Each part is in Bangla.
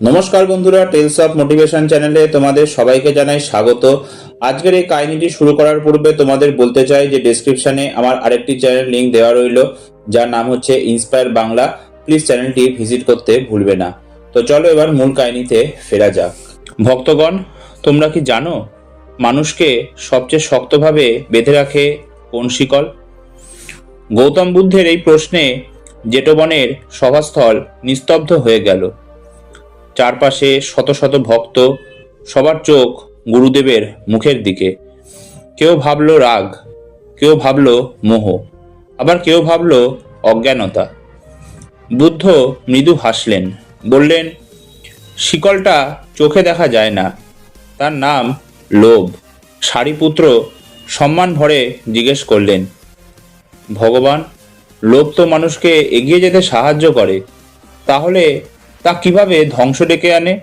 নমস্কার বন্ধুরা, টেলস অফ মোটিভেশন চ্যানেলে তোমাদের সবাইকে জানাই স্বাগত। আজকের এই কাহিনীটি শুরু করার পূর্বে তোমাদের বলতে চাই যে ডেসক্রিপশনে আমার আরেকটি চ্যানেল লিংক দেওয়া রইল, যার নাম হচ্ছে ইন্সপায়ার বাংলা। প্লিজ চ্যানেলটি ভিজিট করতে ভুলবে না। তো চলো এবার মূল কাহিনীতে ফেরা যাক। ভক্তগণ, তোমরা কি জানো মানুষকে সবচেয়ে শক্তভাবে বেঁধে রাখে কোন শিকল? গৌতম বুদ্ধের এই প্রশ্নে জেটবনের সভাস্থল নিস্তব্ধ হয়ে গেল। চারপাশে শত শত ভক্ত, সবার চোখ গুরুদেবের মুখের দিকে। কেউ ভাবল রাগ, কেউ ভাবল মোহ, আবার কেউ ভাবল অজ্ঞানতা। বুদ্ধ মৃদু হাসলেন, বললেন, শিকলটা চোখে দেখা যায় না, তার নাম লোভ। সারিপুত্র সম্মান ভরে জিজ্ঞেস করলেন, ভগবান, লোভ তো মানুষকে এগিয়ে যেতে সাহায্য করে, তাহলে তা কিভাবে ধ্বংস ডেকে আনে?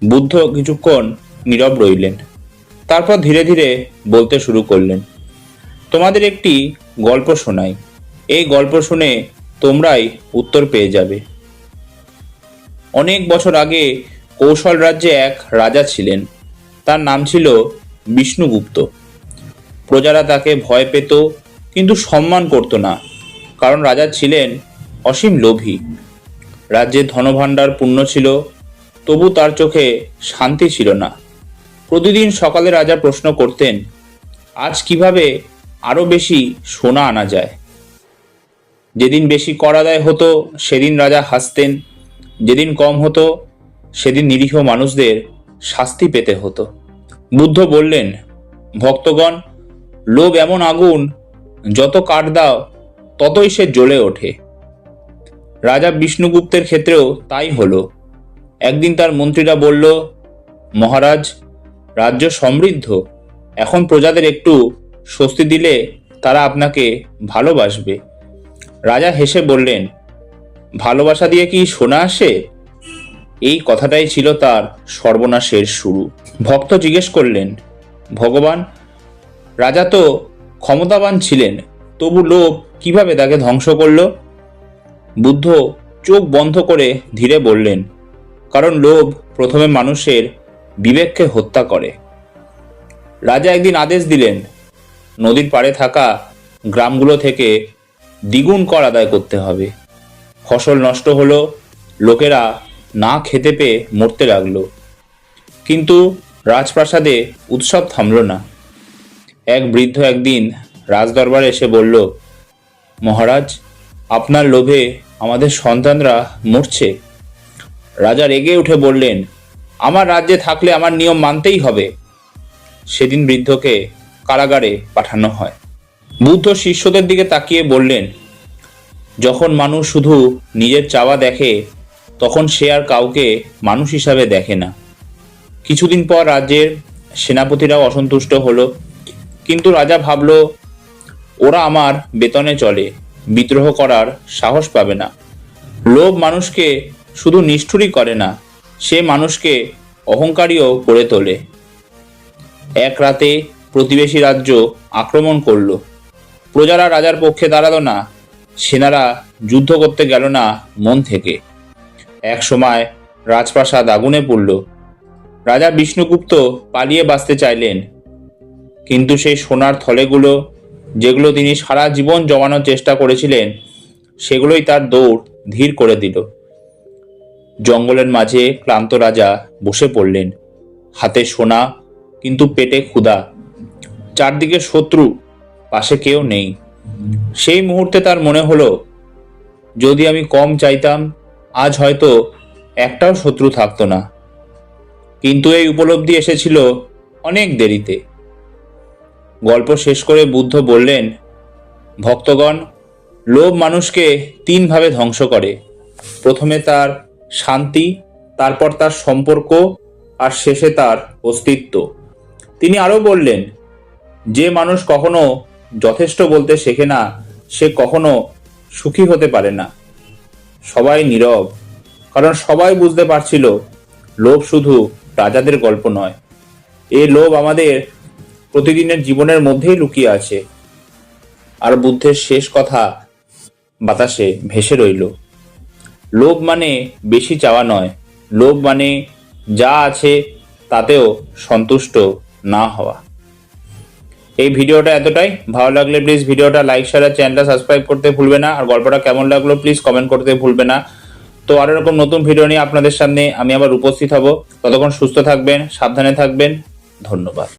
বুদ্ধ কিছুক্ষণ নীরব রইলেন, তারপর ধীরে ধীরে বলতে শুরু করলেন, তোমাদের একটি গল্প শোনাই। এই গল্প শুনে তোমরাই উত্তর পেয়ে যাবে। অনেক বছর আগে কৌশল রাজ্যে এক রাজা ছিলেন। তার নাম ছিল বিষ্ণুগুপ্ত। প্রজারা তাকে ভয় পেত, কিন্তু সম্মান করত না, কারণ রাজা ছিলেন অসীম লোভী। রাজ্যের ধনভাণ্ডার পূর্ণ ছিল, তবু তার চোখে শান্তি ছিল না। প্রতিদিন সকালে রাজা প্রশ্ন করতেন, আজ কিভাবে আরো বেশি সোনা আনা যায়। যেদিন বেশি কর আদায় হতো সেদিন রাজা হাসতেন, যেদিন কম হতো সেদিন নিরীহ মানুষদের শাস্তি পেতে হতো। বুদ্ধ বললেন, ভক্তগণ, লোভ এমন আগুন, যত কাঠ দাও ততই সে জ্বলে ওঠে। রাজা বিষ্ণুগুপ্তের ক্ষেত্রেও তাই হলো। একদিন তার মন্ত্রীরা বলল, মহারাজ, রাজ্য সমৃদ্ধ, এখন প্রজাদের একটু স্বস্তি দিলে তারা আপনাকে ভালোবাসবে। রাজা হেসে বললেন, ভালোবাসা দিয়ে কি সোনা আসে? এই কথাটাই ছিল তার সর্বনাশের শুরু। ভক্ত জিজ্ঞেস করলেন, ভগবান, রাজা তো ক্ষমতাবান ছিলেন, তবু লোভ কিভাবে তাকে ধ্বংস করলো? বুদ্ধ চোখ বন্ধ করে ধীরে বললেন, কারণ লোভ প্রথমে মানুষের বিবেককে হত্যা করে। রাজা একদিন আদেশ দিলেন, নদীর পাড়ে থাকা গ্রামগুলো থেকে দ্বিগুণ কর আদায় করতে হবে। ফসল নষ্ট হলো, লোকেরা না খেতে পেয়ে মরতে লাগলো। কিন্তু রাজপ্রাসাদে উৎসব থামল না। এক বৃদ্ধ একদিন রাজদরবারে এসে বলল, মহারাজ, আপনার লোভে আমাদের সন্তানরা মরছে। রাজা রেগে উঠে বললেন, আমার রাজ্যে থাকলে আমার নিয়ম মানতেই হবে। সেদিন বৃদ্ধকে কারাগারে পাঠানো হয়। বুদ্ধ শিষ্যদের দিকে তাকিয়ে বললেন, যখন মানুষ শুধু নিজের চাওয়া দেখে, তখন সে আর কাউকে মানুষ হিসাবে দেখে না। কিছুদিন পর রাজ্যের সেনাপতিরাও অসন্তুষ্ট হলো, কিন্তু রাজা ভাবল, ওরা আমার বেতনে চলে, বিদ্রোহ করার সাহস পাবে না। লোভ মানুষকে শুধু নিষ্ঠুরই করে না, সে মানুষকে অহংকারীও করে তোলে। এক রাতে প্রতিবেশী রাজ্য আক্রমণ করল। প্রজারা রাজার পক্ষে দাঁড়ালো না, সেনারা যুদ্ধ করতে গেল না মন থেকে। এক সময় রাজপ্রাসাদ আগুনে পড়ল। রাজা বিষ্ণুগুপ্ত পালিয়ে বাঁচতে চাইলেন, কিন্তু সেই সোনার থলেগুলো, যেগুলো তিনি সারা জীবন জমানোর চেষ্টা করেছিলেন, সেগুলোই তার দৌড় ধীর করে দিল। জঙ্গলের মাঝে ক্লান্ত রাজা বসে পড়লেন, হাতে সোনা কিন্তু পেটে ক্ষুধা। চারদিকে শত্রু, পাশে কেউ নেই। সেই মুহূর্তে তার মনে হলো, যদি আমি কম চাইতাম, আজ হয়তো একটাও শত্রু থাকতো না। কিন্তু এই উপলব্ধি এসেছিল অনেক দেরিতে। গল্প শেষ করে বুদ্ধ বললেন, ভক্তগণ, লোভ মানুষকে তিনভাবে ধ্বংস করে। প্রথমে তার শান্তি, তারপর তার সম্পর্ক, আর শেষে তার অস্তিত্ব। তিনি আরো বললেন, যে মানুষ কখনো যথেষ্ট বলতে শেখে না, সে কখনো সুখী হতে পারে না। সবাই নীরব, কারণ সবাই বুঝতে পারছিল লোভ শুধু রাজাদের গল্প নয়, এই লোভ আমাদের প্রতিদিনের জীবনের মধ্যেই লুকিয়ে আছে। আর বুদ্ধের শেষ কথা বাতাসে ভেসে রইল, লোভ মানে বেশি চাওয়া নয়, লোভ মানে যা আছে তাতেও সন্তুষ্ট না হওয়া। এই ভিডিওটা এতটাই। ভালো লাগলে প্লিজ ভিডিওটা লাইক শেয়ার আর চ্যানেলটা সাবস্ক্রাইব করতে ভুলবে না। আর গল্পটা কেমন লাগলো প্লিজ কমেন্ট করতে ভুলবে না। তো আরো এরকম নতুন ভিডিও নিয়ে আপনাদের সামনে আমি আবার উপস্থিত হব। ততক্ষণ সুস্থ থাকবেন, সাবধানে থাকবেন। ধন্যবাদ।